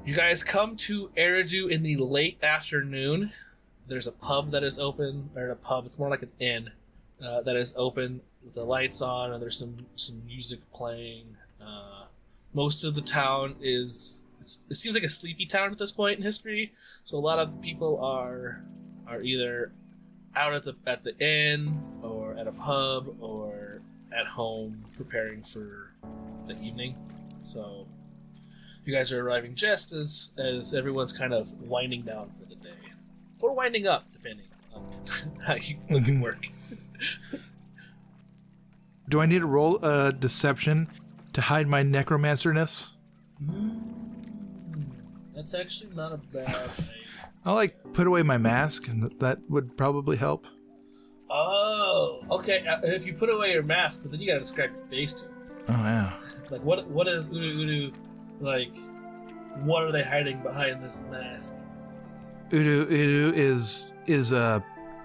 You guys come to Oodoo in the late afternoon. There's a pub that is open, or a pub, it's more like an inn, that is open with the lights on, and there's some music playing. Most of the town it seems like a sleepy town at this point in history, so a lot of people are either out at the inn, or at a pub, or at home preparing for the evening. So you guys are arriving just as everyone's kind of winding down for the day. Or winding up, depending on how you look at work. Do I need to roll a deception to hide my necromancer-ness? That's actually not a bad idea. I'll put away my mask, and that would probably help. Oh, okay. If you put away your mask, but then you gotta describe your face to us. Oh yeah. Like what is Oodoo Uddu like? What are they hiding behind this mask? Oodoo Uddu is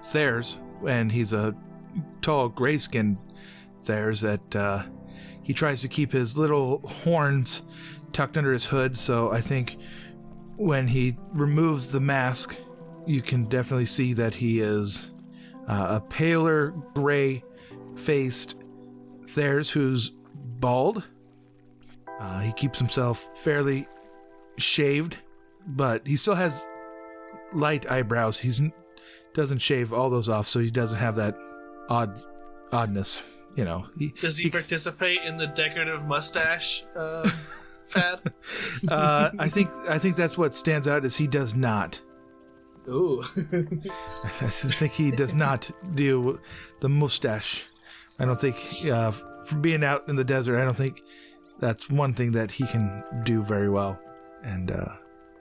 Thayers, and he's a tall, gray-skinned Thayers that he tries to keep his little horns tucked under his hood. So I think when he removes the mask, you can definitely see that he is a paler, gray-faced Thayers who's bald. He keeps himself fairly shaved, but he still has light eyebrows. He doesn't shave all those off, so he doesn't have that oddness. You know. Does he participate in the decorative mustache fad? I think that's what stands out is he does not. Ooh. I think he does not do the mustache. I don't think, from being out in the desert, I don't think that's one thing that he can do very well. And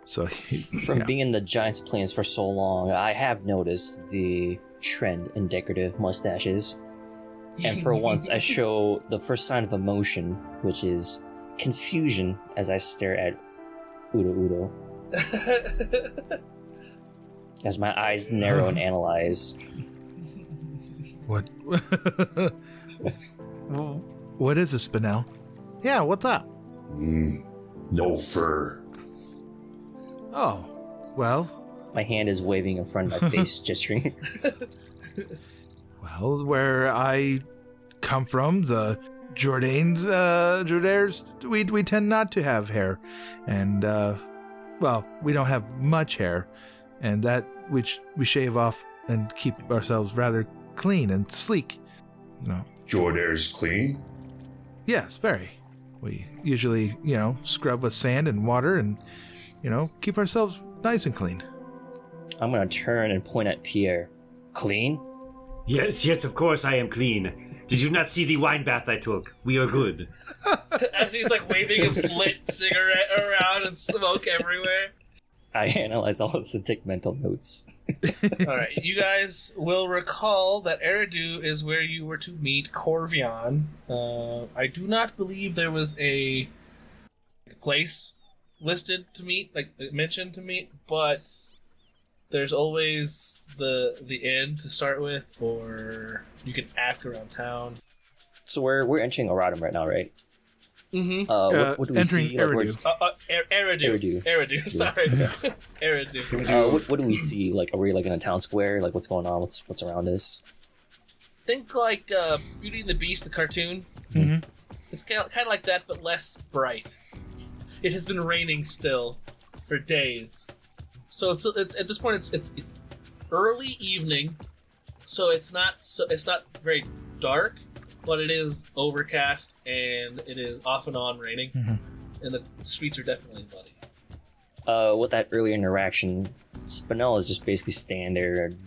so from being in the Giants Plains for so long, I have noticed the trend in decorative mustaches. And for once, I show the first sign of emotion, which is confusion, as I stare at Oodoo Uddu. As my eyes narrow and analyze. What? What is a Spinel? Yeah, what's up? No fur. Oh, well. My hand is waving in front of my face, gesturing. Well, where I come from, the Jordanes, we tend not to have hair. And, well, we don't have much hair. And that which we shave off and keep ourselves rather clean and sleek. You know. Jordane's clean? Yes, very. We usually, scrub with sand and water and, keep ourselves nice and clean. I'm gonna turn and point at Pierre. Clean? Yes, of course I am clean. Did you not see the wine bath I took? We are good. As he's waving his lit cigarette around and smoke everywhere. I analyze all this and take mental notes. Alright, you guys will recall that Oodoo is where you were to meet Corvion. I do not believe there was a place listed to meet, mentioned to meet, but there's always the inn to start with, or you can ask around town. So we're entering Auratum right now, right? Mm-hmm. What do we see? Oodoo. Oodoo, sorry. Oodoo. What do we see? Are we in a town square? What's going on? What's around us? Think Beauty and the Beast, the cartoon. Mm-hmm. It's kind of like that, but less bright. It has been raining still for days, so it's at this point it's early evening, so it's not very dark. But it is overcast, and it is off and on raining, and the streets are definitely muddy. With that earlier interaction, Spinel is just basically standing there at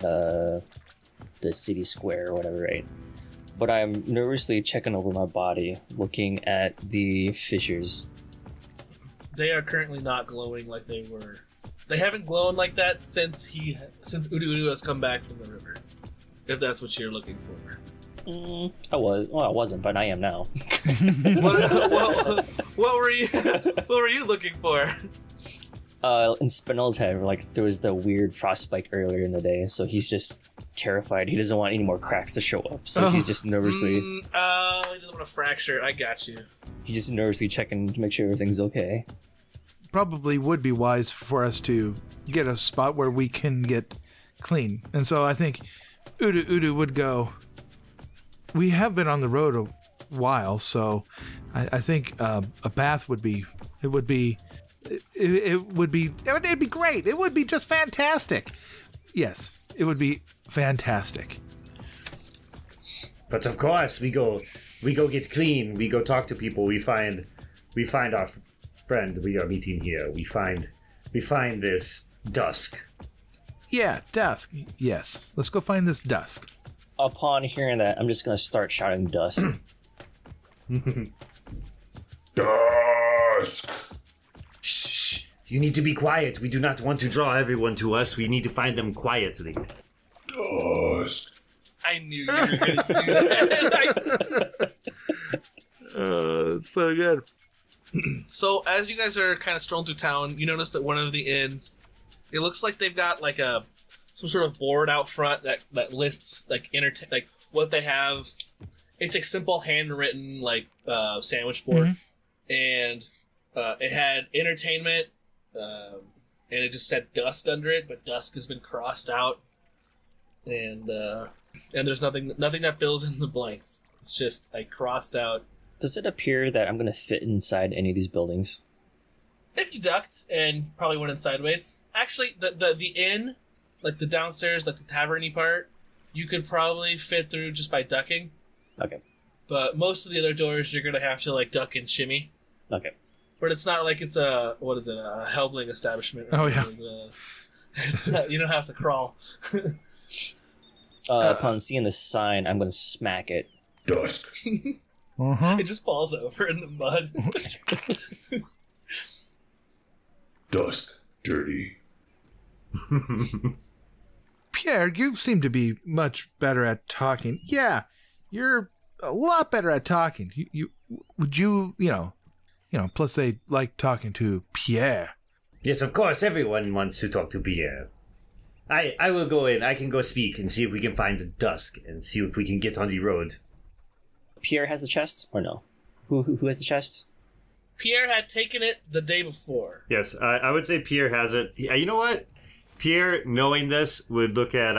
the city square or whatever, right? But I'm nervously checking over my body, looking at the fissures. They are currently not glowing like they were. They haven't glown like that since Oodoo Uddu has come back from the river. If that's what you're looking for. I wasn't, but I am now. What were you looking for? In Spinel's head, there was the weird frost spike earlier in the day, so he's just terrified. He doesn't want any more cracks to show up, so he's just nervously. He doesn't want to fracture. I got you. He's just nervously checking to make sure everything's okay. probably would be wise for us to get a spot where we can get clean. And so I think Oodoo Uddu would go. We have been on the road a while, so I think a bath would be. It'd be great. It would be just fantastic. Yes, it would be fantastic. But of course, we go get clean. We go talk to people. We find our friend we are meeting here. We find this Dusk. Yeah, Dusk. Yes, let's go find this Dusk. Upon hearing that, I'm just gonna start shouting Dusk. Dusk! Shh! You need to be quiet. We do not want to draw everyone to us. We need to find them quietly. Dusk! I knew you were going to do that. It's so good. So as you guys are kind of strolling through town, you notice that one of the inns, it looks like they've got like some sort of board out front that lists like what they have. It's like simple handwritten like sandwich board, and it had entertainment, and it just said Dusk under it, but Dusk has been crossed out, and there's nothing that fills in the blanks. It's just like crossed out. Does it appear that I'm going to fit inside any of these buildings? If you ducked and probably went in sideways. Actually, the inn, like the downstairs, like the tavern-y part, you could probably fit through just by ducking. Okay. But most of the other doors, you're going to have to like duck and shimmy. Okay. But it's not like it's a Helbling establishment. Oh, yeah. It's not, you don't have to crawl. Upon seeing the sign, I'm going to smack it. Dusk! Uh-huh. It just falls over in the mud. Dusk! Dirty. Pierre, you seem to be much better at talking. Yeah, you're a lot better at talking. Plus they like talking to Pierre. Yes, of course, everyone wants to talk to Pierre. I will go in. I can go speak and see if we can find the Dusk and see if we can get on the road. Pierre has the chest, or no? Who has the chest? Pierre had taken it the day before. Yes, I would say Pierre has it. You know what? Pierre, knowing this, would look at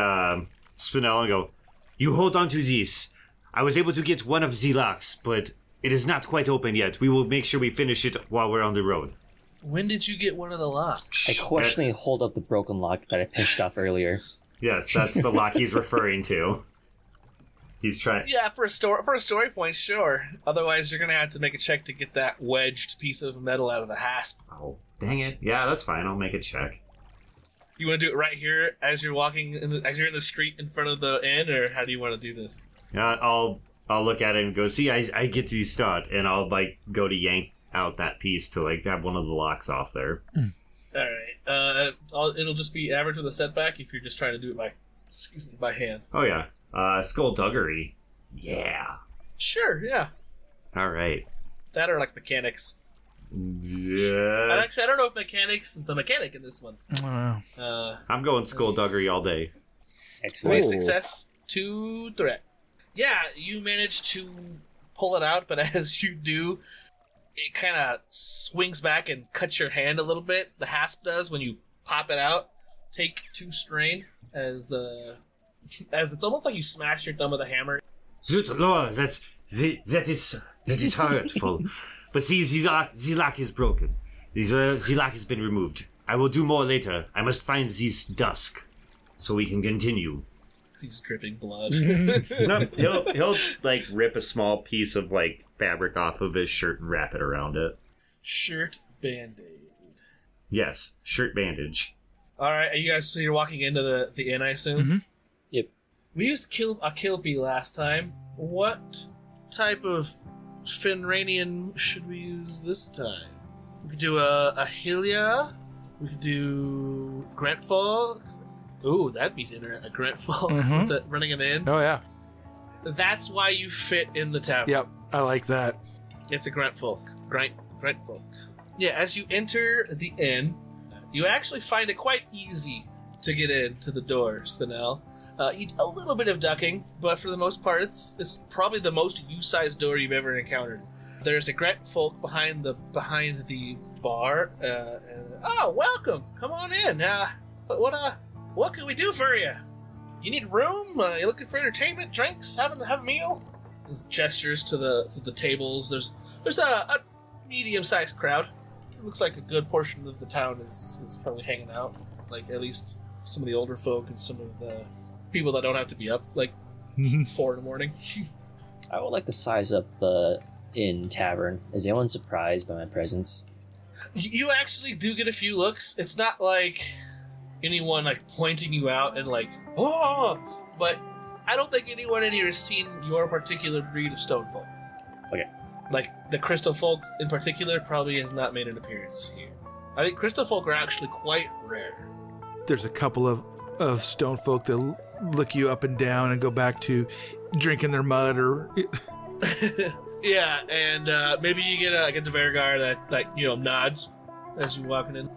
Spinel and go, "You hold on to this. I was able to get one of the locks, but it is not quite open yet. We will make sure we finish it while we're on the road." When did you get one of the locks? I questioningly hold up the broken lock that I pinched off earlier. Yes, that's the lock he's referring to. He's trying. Yeah, for a story point, sure. Otherwise, you're gonna have to make a check to get that wedged piece of metal out of the hasp. Oh, dang it! Yeah, that's fine. I'll make a check. You want to do it right here as you're walking, as you're in the street in front of the inn, or how do you want to do this? Yeah, I'll look at it and go, "See, I get to start," and I'll like go to yank out that piece to like have one of the locks off there. All right. It'll just be average with a setback if you're just trying to do it by hand. Oh yeah. Skullduggery. Yeah. Sure. Yeah. All right. That or like mechanics. Yeah. And actually, I don't know if mechanics is the mechanic in this one. I'm going skullduggery all day. Excellent. 3 success, 2 threat. Yeah, you manage to pull it out, but as you do, it kind of swings back and cuts your hand a little bit. The hasp does when you pop it out. Take 2 strain as it's almost like you smash your thumb with a hammer. Zut, Lord, that is hurtful. But see, the lock is broken. The lock has been removed. I will do more later. I must find this Dusk, so we can continue. He's dripping blood. No, he'll like rip a small piece of like fabric off of his shirt and wrap it around it. Shirt band-aid. Yes, shirt bandage. All right, are you guys? So you're walking into the inn, I assume. Mm-hmm. Yep. We used a Kilpie last time. What type of Finranian should we use this time? We could do a Hylia. We could do Grantfolk. Ooh, that'd be a Grantfolk with it running an inn. Oh, yeah. That's why you fit in the tavern. Yep, I like that. It's a Grantfolk. Grantfolk. Yeah, as you enter the inn, you actually find it quite easy to get into the door, Spinel. A little bit of ducking, but for the most part, it's probably the most U-sized door you've ever encountered. there's a great folk behind the bar. Oh, welcome! Come on in. What can we do for you? You need room? You looking for entertainment, drinks, have a meal? There's gestures to the tables. There's a medium-sized crowd. It looks like a good portion of the town is probably hanging out. Like at least some of the older folk and some of the people that don't have to be up like 4 in the morning. I would like to size up the inn tavern. Is anyone surprised by my presence? You actually do get a few looks. It's not like anyone like pointing you out and like, oh, but I don't think anyone in here has seen your particular breed of stone folk. Okay. Like the crystal folk in particular probably has not made an appearance here. I think crystal folk are actually quite rare. There's a couple of stone folk that look you up and down and go back to drinking their mud or... Yeah, and maybe you get a Dvergar that nods as you're walking in.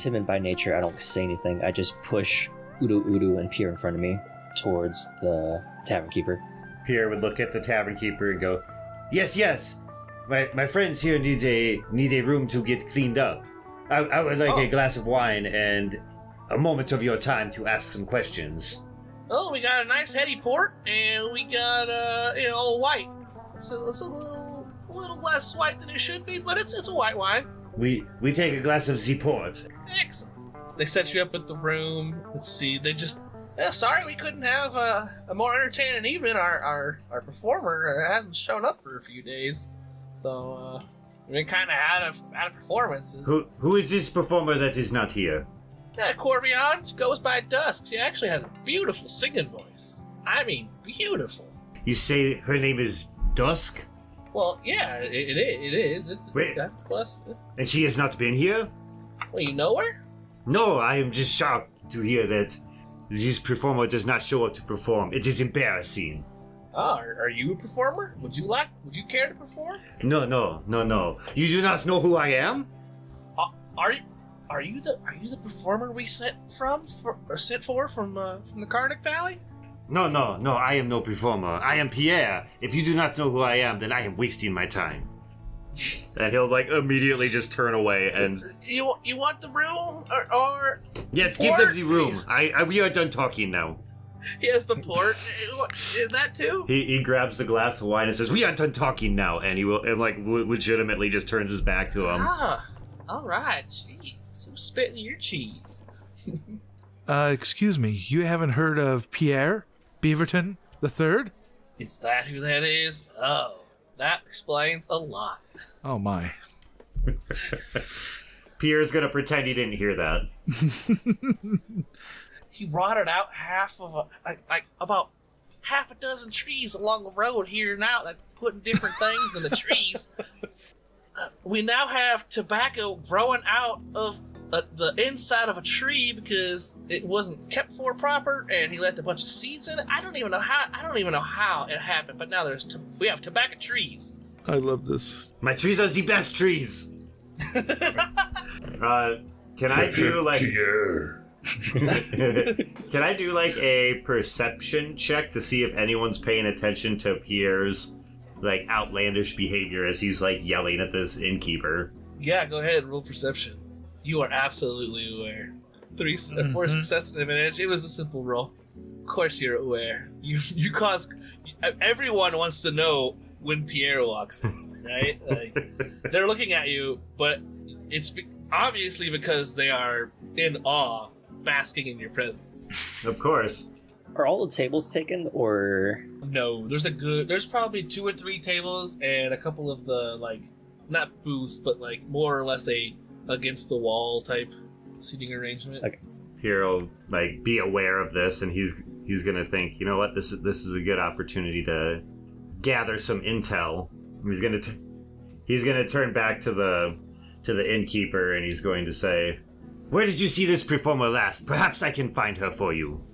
Timid by nature, I don't say anything. I just push Oodoo Uddu and Pierre in front of me towards the tavern keeper. Pierre would look at the tavern keeper and go, Yes. My friends here need a room to get cleaned up. I would like a glass of wine and a moment of your time to ask some questions. Oh, we got a nice heady port, and we got white. It's a little less white than it should be, but it's a white wine. We take a glass of the port. Excellent. They set you up at the room. Let's see. They just sorry we couldn't have a more entertaining evening. Our performer hasn't shown up for a few days, so we've been kind of out of performances. Who is this performer that is not here? Corvion. She goes by Dusk. She actually has a beautiful singing voice. I mean, beautiful. You say her name is Dusk? Well, yeah, it is. Wait. That's plus. And she has not been here? Well, you know her? No, I am just shocked to hear that this performer does not show up to perform. It is embarrassing. Oh, are you a performer? Would you care to perform? No. You do not know who I am? Are you the performer we sent for from the Karnak Valley? No, I am no performer. I am Pierre. If you do not know who I am, then I am wasting my time. And he'll immediately just turn away and... You want the room or Yes, port? give them the room. We are done talking now. He has the port. Is that too? He grabs the glass of wine and says, "We are done talking now," and he will legitimately just turns his back to him. All right. Jeez, who's spitting your cheese? Excuse me, you haven't heard of Pierre Beaverton III? Is that who that is? Oh, that explains a lot. Oh my. Pierre's gonna pretend he didn't hear that. He rotted out about half a dozen trees along the road here and out, like putting different things in the trees. We now have tobacco growing out of the inside of a tree because it wasn't kept for proper, and he left a bunch of seeds in it. I don't even know how it happened, but now we have tobacco trees. I love this. My trees are the best trees. Can I do Pierre. Can I do a perception check to see if anyone's paying attention to Pierre's outlandish behavior as he's yelling at this innkeeper? Yeah, go ahead, roll perception. You are absolutely aware. 4 success advantage. It was a simple roll. Of course you're aware. You cause... Everyone wants to know when Pierre walks in, right? They're looking at you, but it's obviously because they are in awe, basking in your presence. Of course. Are all the tables taken, or...? No, there's probably 2 or 3 tables and a couple of the, not booths, but, more or less a against-the-wall type seating arrangement. Okay. Pierre will, be aware of this, and he's gonna think, you know what, this is a good opportunity to gather some intel. He's gonna turn back to the innkeeper, and he's going to say, "Where did you see this performer last? Perhaps I can find her for you."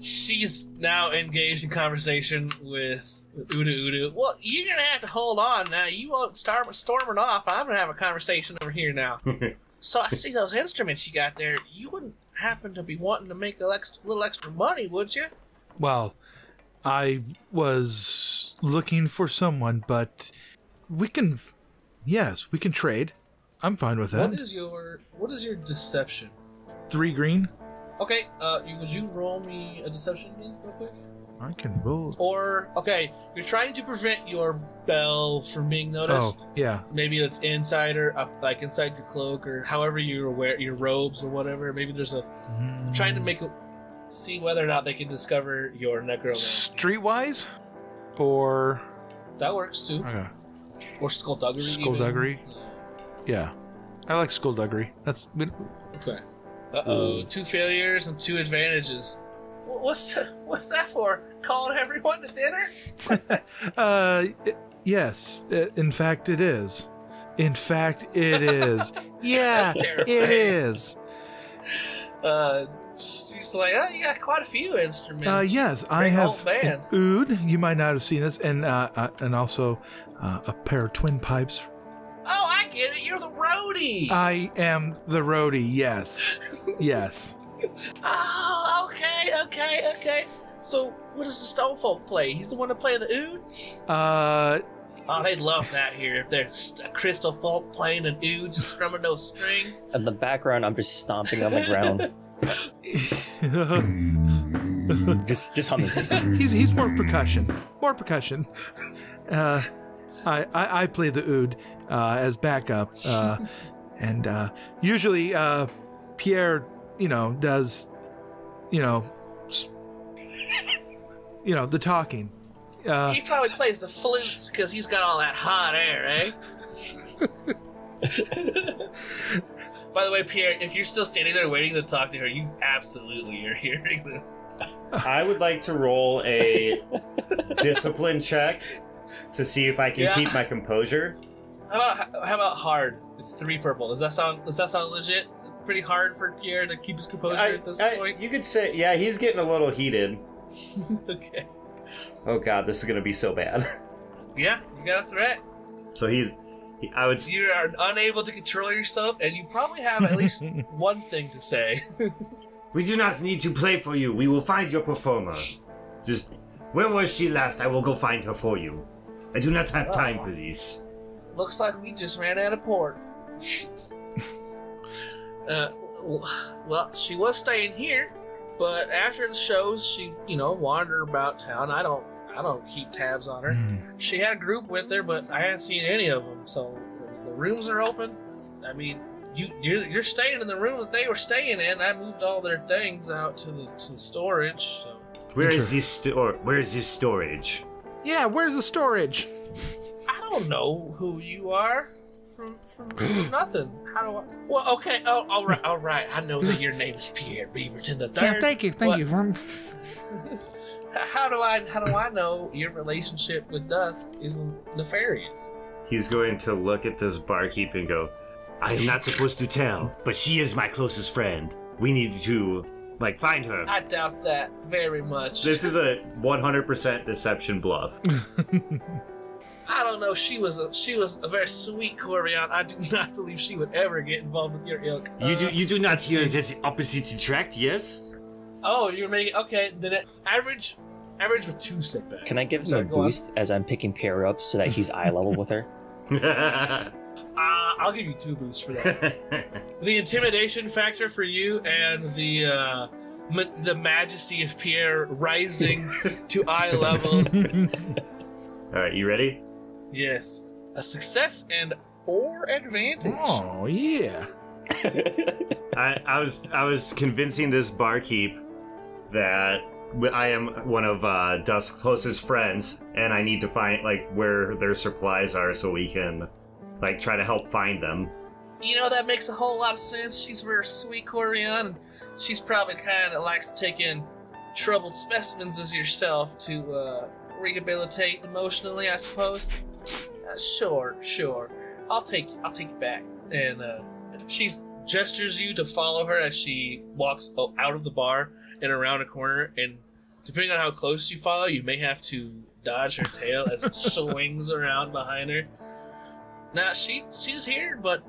She's now engaged in conversation with Oodoo Uddu. Well, you're gonna have to hold on now. You won't storming off. I'm gonna have a conversation over here now. So I see those instruments you got there. You wouldn't happen to be wanting to make a little extra money, would you? Well, I was looking for someone, but we can trade. I'm fine with that. What is your deception? 3 green. Okay, would you roll me a deception real quick? I can roll. Or, okay, you're trying to prevent your bell from being noticed. Oh, yeah. Maybe it's inside or up, like inside your cloak or however you wear your robes or whatever. Maybe there's trying to see whether or not they can discover your necromancy. Streetwise? Or... That works too. Okay. Or skullduggery. Skullduggery? Yeah. I like skullduggery. That's... Okay. Uh-oh. 2 failures and 2 advantages. What's that for? Calling everyone to dinner? Yes. In fact, it is. Yeah, it is. She's like, oh, you got quite a few instruments. Yes, I have an oud. You might not have seen this, and also a pair of twin pipes. Oh, I get it. You're the roadie. I am the roadie. Yes, yes. Oh, okay. So, what does the stone folk play? He's the one to play the oud? Oh, they'd love that here if there's a crystal folk playing an oud, just strumming those strings. In the background, I'm just stomping on the ground. just humming. He's more percussion. I play the oud as backup, and usually Pierre, does, the talking. He probably plays the flutes because he's got all that hot air, eh? By the way, Pierre, if you're still standing there waiting to talk to her, you absolutely are hearing this. I would like to roll a discipline check to see if I can keep my composure. How about hard? 3 purple. Does that sound legit? Pretty hard for Pierre to keep his composure at this point? You could say, yeah, he's getting a little heated. Okay. Oh god, this is gonna be so bad. Yeah, you got a threat. So you are unable to control yourself, and you probably have at least one thing to say. We do not need to play for you. We will find your performer. Just, where was she last? I will go find her for you. I do not have time for this. Looks like we just ran out of port. Well, she was staying here, but after the shows, she, wandered about town. I don't keep tabs on her. She had a group with her, but I hadn't seen any of them. So the rooms are open. I mean, you're staying in the room that they were staying in. I moved all their things out to the storage. So. Where is this storage? Yeah, where's the storage? I don't know who you are. From nothing. How do I? Well, okay. Oh, all right. I know that your name is Pierre Beaverton the Third. Yeah, thank you. How do I know your relationship with Dusk isn't nefarious? He's going to look at this barkeep and go, I am not supposed to tell, but she is my closest friend. We need to, find her. I doubt that very much. This is a 100% deception bluff. I don't know. She was a very sweet Corian. I do not believe she would ever get involved with your ilk. You do not hear this opposite attract, yes? Oh, you're making okay. Then average with 2 setbacks. Can I give him a boost as I'm picking Pierre up so that he's eye level with her? I'll give you 2 boosts for that. The intimidation factor for you and the majesty of Pierre rising to eye level. All right, you ready? Yes. A success and 4 advantage. Oh yeah. I was convincing this barkeep that I am one of Dusk's closest friends, and I need to find where their supplies are so we can try to help find them. That makes a whole lot of sense. She's a very sweet Corian, and she's probably kind of likes to take in troubled specimens as yourself to rehabilitate emotionally, I suppose. Sure. I'll take you back. And she gestures you to follow her as she walks out of the bar and around a corner. And depending on how close you follow, you may have to dodge her tail as it swings around behind her. Now she's here, but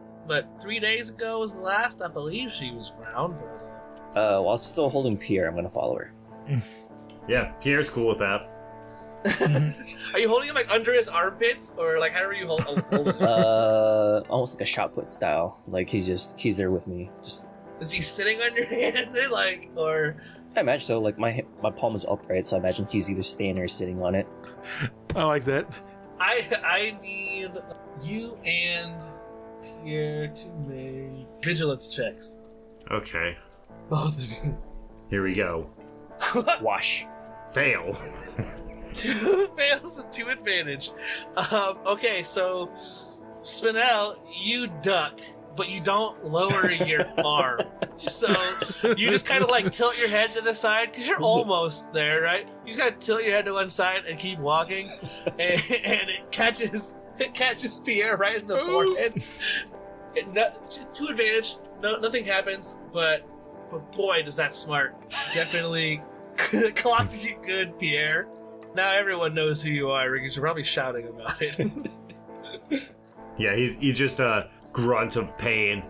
3 days ago was the last I believe she was around. But while still holding Pierre, I'm gonna follow her. Yeah, Pierre's cool with that. Are you holding him like under his armpits, or like how are you holding him? Almost like a shot put style. Like he's there with me. Just Is he sitting on your hand, like, or? I imagine so. Like my palm is upright, so I imagine he's either standing or sitting on it. I like that. I need you and Pierre to make vigilance checks. Okay. Both of you. Here we go. Wash. Fail. 2 fails and 2 advantage. Okay, so Spinel, you duck, but you don't lower your arm. So you just kind of like tilt your head to the side because you're almost there, right? You just gotta tilt your head to one side and keep walking, and it catches Pierre right in the forehead. 2 advantage. No, nothing happens, but boy, does that smart. Definitely clocked you good, Pierre. Now everyone knows who you are because you're probably shouting about it. Yeah, he's just a grunt of pain.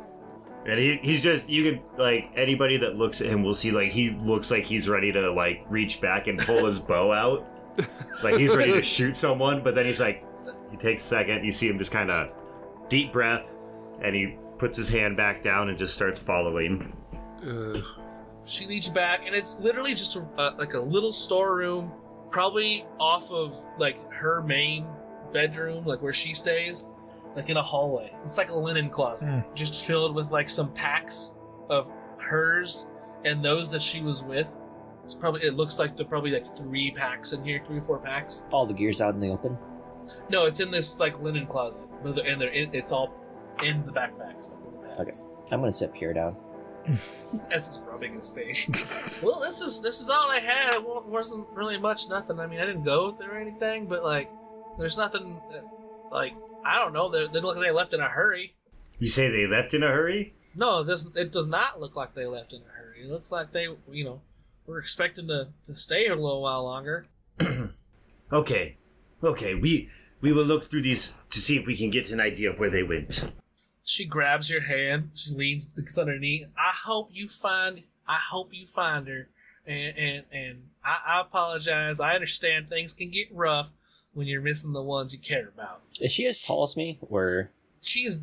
And he's just, you can, like, anybody that looks at him will see, like, he looks like he's ready to, like, reach back and pull his bow out. Like, he's ready to shoot someone, but then he's like, he takes a second, you see him just kind of deep breath, and he puts his hand back down and just starts following. She leads you back, and it's literally just like a little storeroom, probably off of, like, her main bedroom, like, where she stays. Like in a hallway. It's like a linen closet. Just filled with like some packs of hers and those that she was with. It looks like there are probably like 3 packs in here, 3 or 4 packs. All the gear's out in the open? No, it's in this like linen closet. And it's all in the backpacks. Like in the packs. Okay. I'm gonna sit Pierre down. As he's rubbing his face. Well, this is all I had. It wasn't really nothing. I mean, I didn't go through anything, but like, there's nothing like, I don't know. They look like they left in a hurry. You say they left in a hurry? No, it does not look like they left in a hurry. It looks like they, were expecting to stay a little while longer. Okay. We will look through these to see if we can get an idea of where they went. She grabs your hand. She leans, gets underneath. I hope you find her. And I apologize. I understand things can get rough when you're missing the ones you care about. Is she as tall as me, or? She's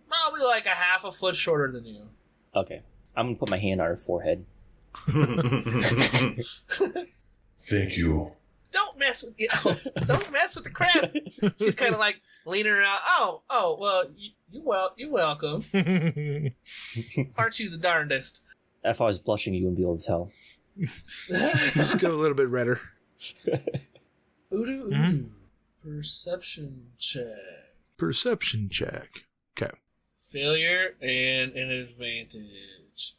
probably like a half a foot shorter than you. Okay. I'm gonna put my hand on her forehead. Thank you. Don't mess with the crest. She's kind of like leaning around. Oh, well, you're welcome. Aren't you the darndest? If I was blushing, you wouldn't be able to tell. Just go a little bit redder. Oodoo Uddu. Perception check. Perception check. Okay. Failure and an advantage.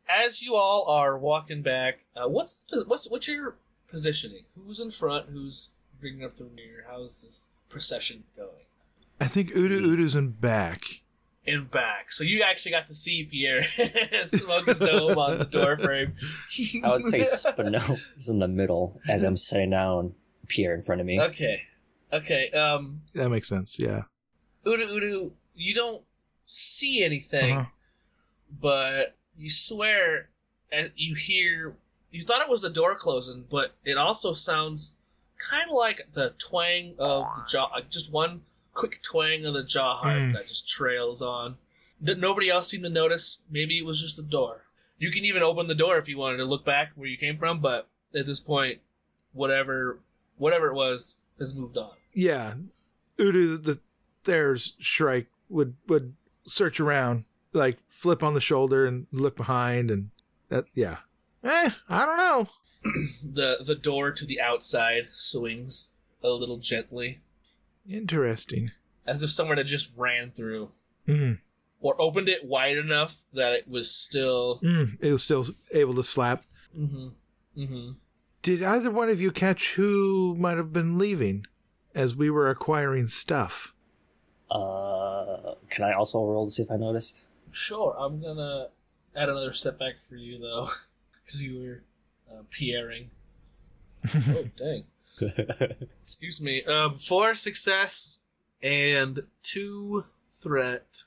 As you all are walking back, what's your positioning? Who's in front? Who's bringing up the rear? How's this procession going? I think Oodoo Uddu's in back. In back. So you actually got to see Pierre smoke his dome on the doorframe. I would say Spinel is in the middle as I'm sitting down, Pierre in front of me. Okay. That makes sense, yeah. Oodoo Uddu, you don't see anything, but you swear you thought it was the door closing, but it also sounds kind of like the twang of the jaw, like just one quick twang of the jaw harp that just trails on. Nobody else seemed to notice. Maybe it was just the door. You can even open the door if you wanted to look back where you came from, but at this point, whatever it was has moved on. Yeah. Oodoo, there's Shrike would search around, like flip on the shoulder and look behind, and that, yeah. I don't know. The door to the outside swings a little gently. Interesting. As if someone had just ran through. Mm-hmm. Or opened it wide enough that it was still... It was still able to slap. Mm-hmm. Mm-hmm. Did either one of you catch who might have been leaving as we were acquiring stuff? Can I also roll to see if I noticed? Sure, I'm gonna add another setback for you, though. Because you were Pierring. Oh, dang. Excuse me. 4 success and 2 threat.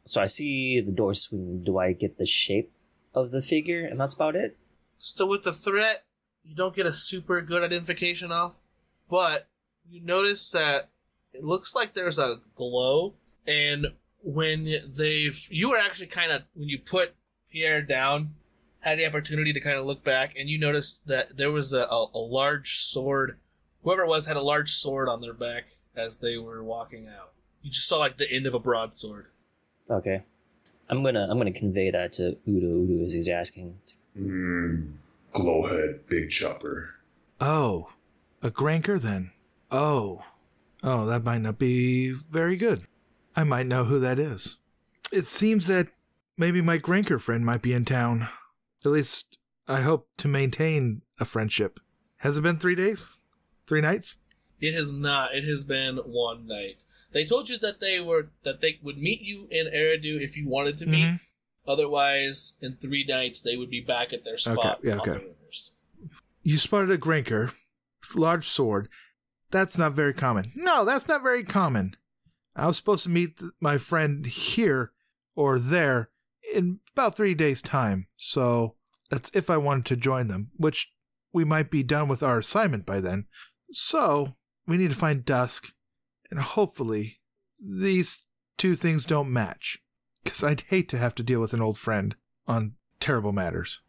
So I see the door swing. Do I get the shape of the figure, and that's about it? So with the threat, you don't get a super good identification off, but you notice that it looks like there's a glow, and when you were actually kind of, when you put Pierre down, had the opportunity to kind of look back, and you noticed that there was a large sword. Whoever it was had a large sword on their back as they were walking out. You just saw like the end of a broadsword. Okay. I'm gonna convey that to Oodoo as he's asking. Glowhead, big chopper. Oh, a Granker then. Oh, that might not be very good. I might know who that is. It seems that maybe my Granker friend might be in town. At least, I hope to maintain a friendship. Has it been 3 days? 3 nights? It has not. It has been 1 night. They told you that they would meet you in Eridu if you wanted to meet. Otherwise, in 3 nights, they would be back at their spot. Okay. You spotted a Granker, large sword. That's not very common. No, that's not very common. I was supposed to meet my friend here or there in about 3 days' time. So that's if I wanted to join them, which we might be done with our assignment by then. So we need to find Dusk, and hopefully these 2 things don't match, because I'd hate to have to deal with an old friend on terrible matters.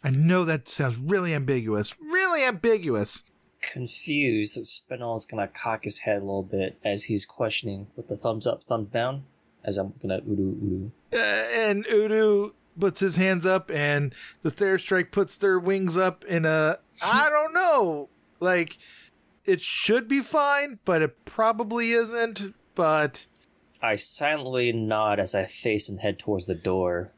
I know that sounds really ambiguous. Really ambiguous. Confused, Spinel's gonna cock his head a little bit as he's questioning with the thumbs up, thumbs down, as I'm looking at Oodoo. And Oodoo puts his hands up, and the Thayerstrike puts their wings up in a, I don't know, like, it should be fine, but it probably isn't, but... I silently nod as I face and head towards the door,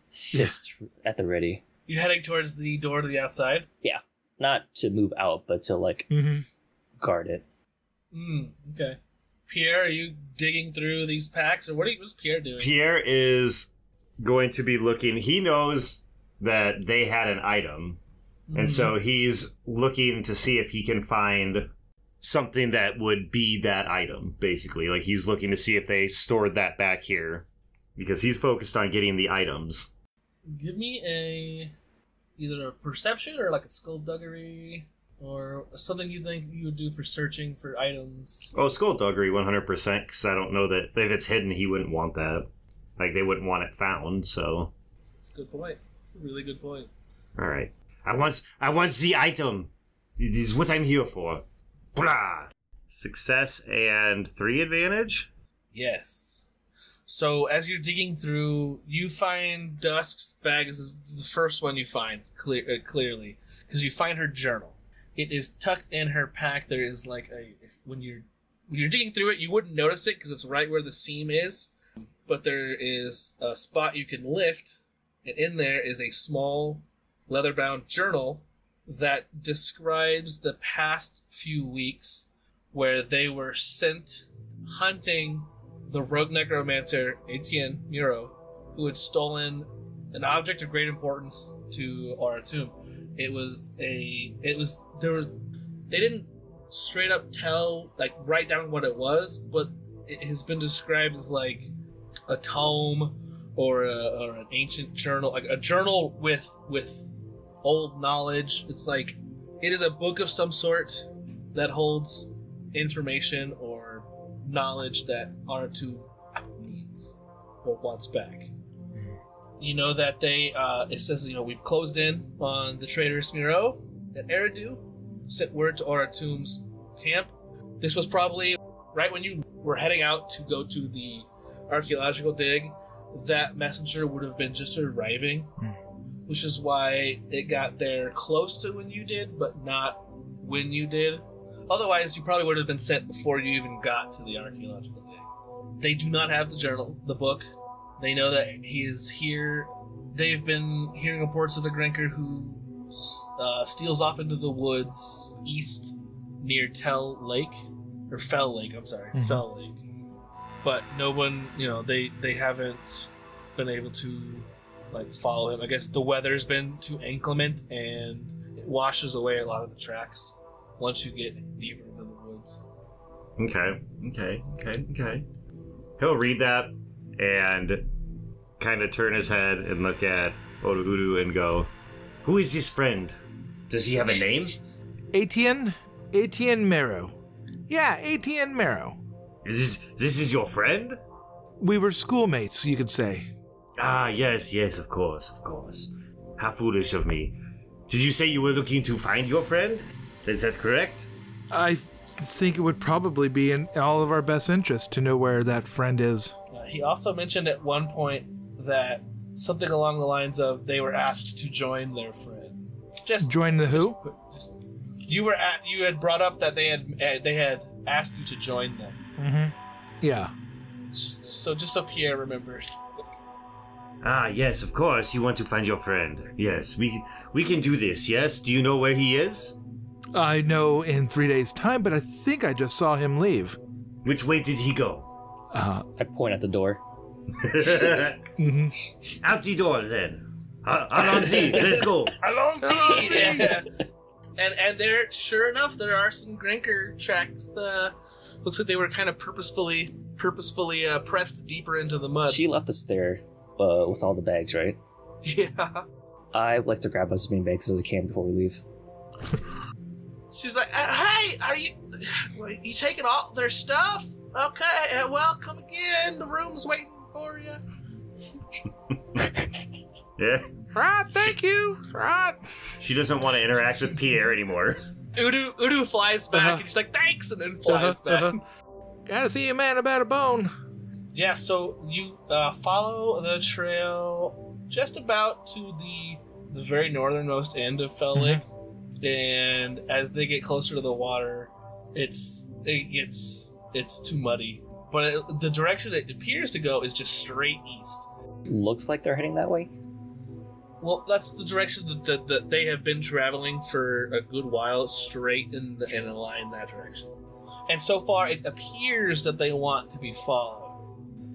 fist at the ready. You're heading towards the door to the outside? Yeah. Not to move out, but to, like, guard it. Okay. Pierre, are you digging through these packs, or what's Pierre doing? Pierre is going to be looking. He knows that they had an item, and so he's looking to see if he can find something that would be that item, basically. Like, he's looking to see if they stored that back here, because he's focused on getting the items. Give me either a perception or like a skullduggery, or something you think you would do for searching for items. Oh, skullduggery 100%, because I don't know that if it's hidden, he wouldn't want that. Like, they wouldn't want it found, so... That's a good point. That's a really good point. Alright. I want the item! It is what I'm here for. Blah! Success and 3 advantage? Yes. So, as you're digging through, you find Dusk's bag. This is the first one you find, clearly. Because you find her journal. It is tucked in her pack. There is like when you're digging through it, you wouldn't notice it because it's right where the seam is. But there is a spot you can lift, and in there is a small leather-bound journal that describes the past few weeks where they were sent hunting the rogue necromancer Etienne Muro, who had stolen an object of great importance to Auratum. They didn't straight up write down what it was, but it has been described as like a tome or an ancient journal, like a journal with old knowledge. It's like it is a book of some sort that holds information or knowledge that Auratum needs or wants back. You know that it says, we've closed in on the traitorous Miro at Eridu, sent word to Auratum's camp. This was probably right when you were heading out to go to the archaeological dig. That messenger would have been just arriving, which is why it got there close to when you did, but not when you did. Otherwise, you probably would have been sent before you even got to the archaeological dig. They do not have the journal, the book. They know that he is here. They've been hearing reports of a Granker who steals off into the woods east near Fell Lake. Fell Lake. But no one, they haven't been able to follow him. I guess the weather's been too inclement and it washes away a lot of the tracks once you get deeper into the woods. Okay. He'll read that and kind of turn his head and look at Oodoo Uddu and go, "Who is this friend? Does he have a name? Etienne Mero. Yeah, Etienne Mero. This is your friend? We were schoolmates, you could say. Ah, yes, of course. How foolish of me. Did you say you were looking to find your friend? Is that correct? I think it would probably be in all of our best interest to know where that friend is. He also mentioned at one point that something along the lines of they were asked to join their friend. Join the who? You had brought up that they had asked you to join them. Mm-hmm. Yeah. So just so Pierre remembers. Ah, yes, of course. You want to find your friend. Yes, we can do this. Yes. Do you know where he is? I know in 3 days' time, but I think I just saw him leave. Which way did he go? I point at the door. Mm-hmm. Out the door then. Allons-y, let's go. Allons-y! Yeah. And there, sure enough, there are some Grinker tracks. Looks like they were kind of purposefully pressed deeper into the mud. She left us there with all the bags, right? Yeah. I would like to grab as many bags as I can before we leave. She's like, "Hey, are you taking all their stuff? Okay, well, come again. The room's waiting for you." Yeah. Right, thank you. Right. She doesn't want to interact with Pierre anymore. Udu flies back, and she's like, "Thanks," and then flies back. Gotta see a man about a bone. Yeah, so you follow the trail just about to the very northernmost end of Fell Lake, and as they get closer to the water, it gets too muddy. But the direction it appears to go is just straight east. Looks like they're heading that way. Well, that's the direction that they have been traveling for a good while, straight in a line that direction. And so far, it appears that they want to be followed.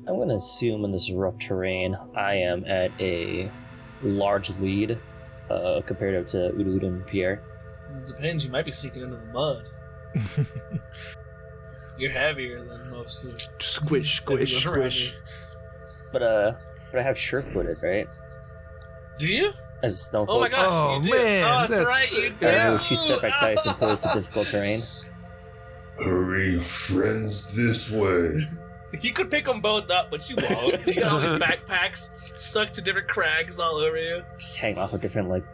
I'm going to assume in this rough terrain, I am at a large lead compared to Oodoo Uddu and Pierre. It depends. You might be sinking into the mud. You're heavier than most of. Squish. But I have sure-footed, right? Do you? As Stone Oh my gosh, Oh, you do. man, Oh, that's that's- right, you do. I roll 2 setback dice and pose the difficult terrain. Hurry, friends, this way. You could pick them both up, but you won't. You got all these backpacks stuck to different crags all over you. Just hang off of different,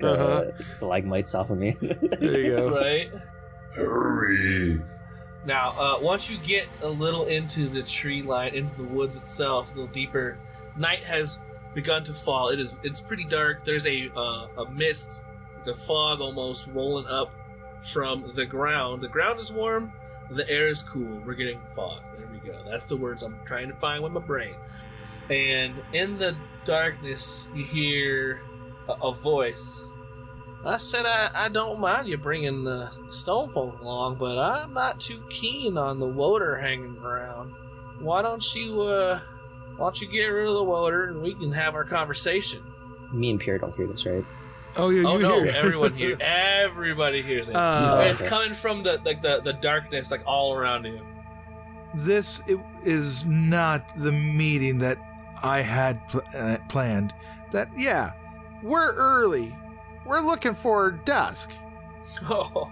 stalagmites off of me. There you go. Right? Hurry. Now, once you get a little into the tree line, into the woods itself, a little deeper, night has begun to fall. It's pretty dark. There's a mist, like a fog almost, rolling up from the ground. The ground is warm. The air is cool. We're getting fog. There we go. That's the words I'm trying to find with my brain. And in the darkness, you hear a voice. I said I don't mind you bringing the stone folk along, but I'm not too keen on the water hanging around. Why don't you get rid of the water and we can have our conversation? Me and Pierre don't hear this, right? Oh, yeah, Oh you no, hear it. everyone here. Everybody hears it. It's coming from the darkness, like all around you. This is not the meeting that I had planned. That, yeah, we're early. We're looking for dusk. Oh,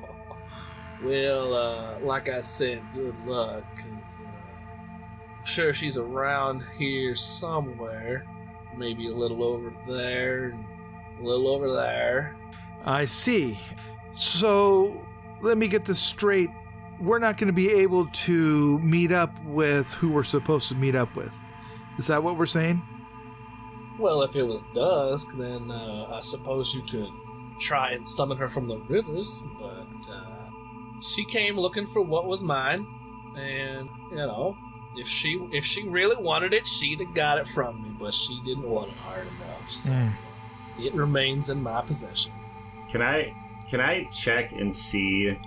well, like I said, good luck, because I'm sure she's around here somewhere. Maybe a little over there, and a little over there. I see. So, let me get this straight. We're not going to be able to meet up with who we're supposed to meet up with. Is that what we're saying? Well, if it was dusk, then I suppose you could try and summon her from the rivers, but she came looking for what was mine, and, you know, if she really wanted it, she'd have got it from me, but she didn't want it hard enough, so it remains in my possession. Can I check and see,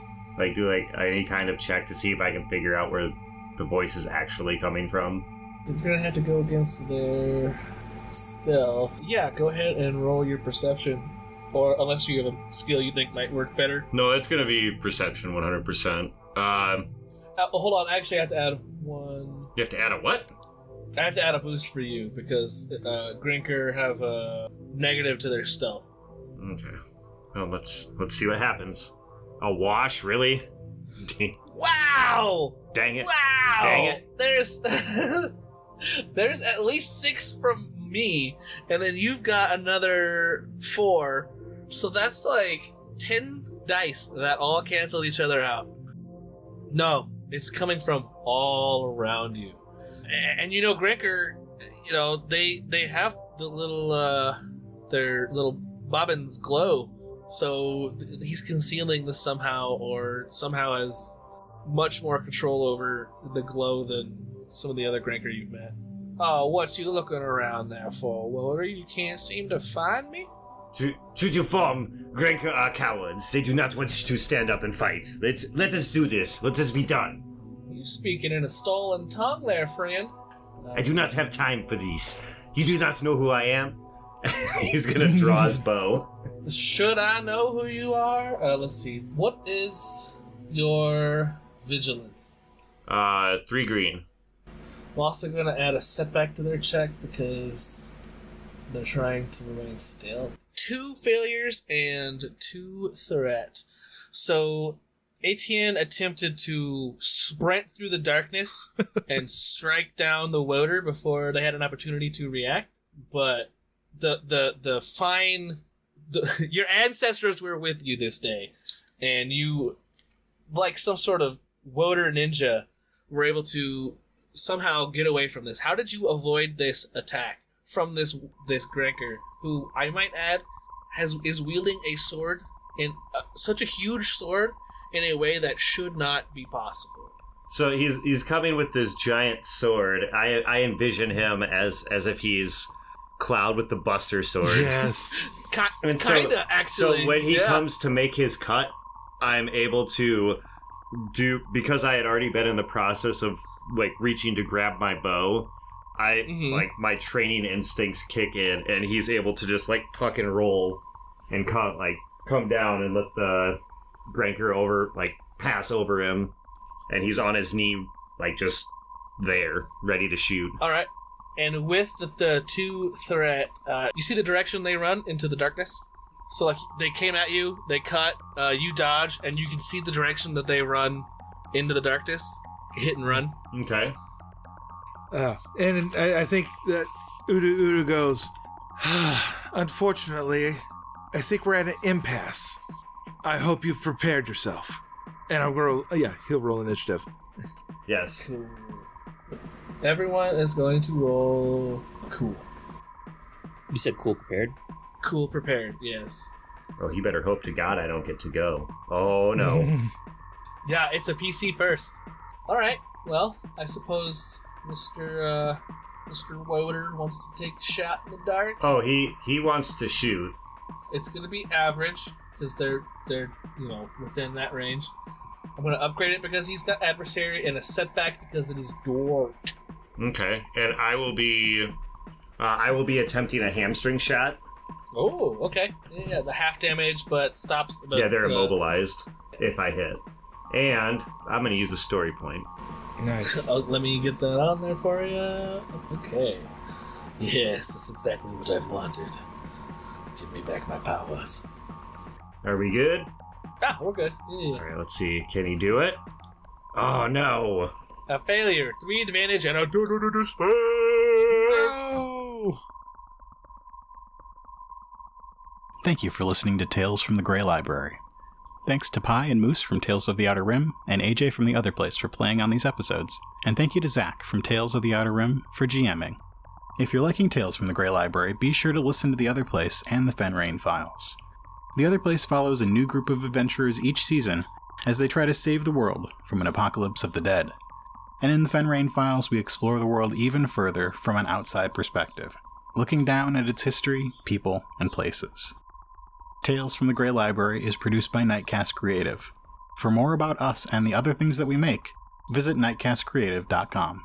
do any kind of check to see if I can figure out where the voice is actually coming from? You're gonna have to go against their stealth. Yeah, go ahead and roll your perception. Or unless you have a skill you think might work better. No, it's gonna be perception 100%. Hold on, actually I have to add one. You have to add a what? I have to add a boost for you because Grinker have a negative to their stealth. Okay. Well, let's see what happens. A wash, really? Wow! Dang it! Wow! Dang it! There's there's at least 6 from me, and then you've got another 4. So that's like 10 dice that all cancel each other out. No, it's coming from all around you. And you know, Grinker, you know, they have the little their little bobbins glow. So he's concealing this somehow, or somehow has much more control over the glow than some of the other Grinker you've met. Oh, what you looking around there for, Wilder? You can't seem to find me? True to form, Granker are cowards. They do not want to stand up and fight. Let us do this. Let us be done. You speaking in a stolen tongue there, friend. I do not have time for these. You do not know who I am? He's gonna draw his bow. Should I know who you are? Let's see. What is your vigilance? 3 green. I'm also going to add a setback to their check because they're trying to remain still. 2 failures and 2 threat. So Etienne attempted to sprint through the darkness and strike down the Woder before they had an opportunity to react, but your ancestors were with you this day, and you, like some sort of Woder ninja, were able to somehow get away from this. How did you avoid this attack from this Granker, who I might add is wielding a sword, in such a huge sword, in a way that should not be possible? So he's coming with this giant sword. I envision him as if he's Cloud with the Buster sword. Yes. Kinda, actually. So when he comes to make his cut, I'm able to do, because I had already been in the process of like reaching to grab my bow, like my training instincts kick in, and he's able to just like tuck and roll and come down and let the Granker pass over him, and he's on his knee, like just there, ready to shoot. All right. And with the 2 threat, you see the direction they run into the darkness? So, like, they came at you, they cut, you dodge, and you can see the direction that they run into the darkness. Hit and run. Okay. And I think that Oodoo goes, unfortunately, I think we're at an impasse. I hope you've prepared yourself. And I'm going to he'll roll initiative. Yes. Cool. Everyone is going to roll cool. You said cool prepared? Cool prepared, yes. Oh, you better hope to God I don't get to go. Oh, no. Yeah, it's a PC first. Alright, well, I suppose Mr. Woder wants to take a shot in the dark. Oh, he wants to shoot. It's going to be average, because they're within that range. I'm going to upgrade it because he's got adversary, and a setback because it is dark. Okay, and I will be attempting a hamstring shot. Oh, okay. Yeah, the half damage, but stops. They're immobilized if I hit. And I'm going to use a story point. Nice. Let me get that on there for you. Okay. Yes, that's exactly what I've wanted. Give me back my powers. Are we good? Ah, we're good. Yeah. All right, let's see. Can he do it? Oh, no. A failure, 3 advantage, and a despair. No! Thank you for listening to Tales from the Grey Library. Thanks to Pi and Moose from Tales of the Outer Rim, and AJ from The Other Place for playing on these episodes. And thank you to Zach from Tales of the Outer Rim for GMing. If you're liking Tales from the Grey Library, be sure to listen to The Other Place and the Fenrain Files. The Other Place follows a new group of adventurers each season as they try to save the world from an apocalypse of the dead. And in the Fenrain Files, we explore the world even further from an outside perspective, looking down at its history, people, and places. Tales from the Grey Library is produced by Nightcast Creative. For more about us and the other things that we make, visit nightcastcreative.com.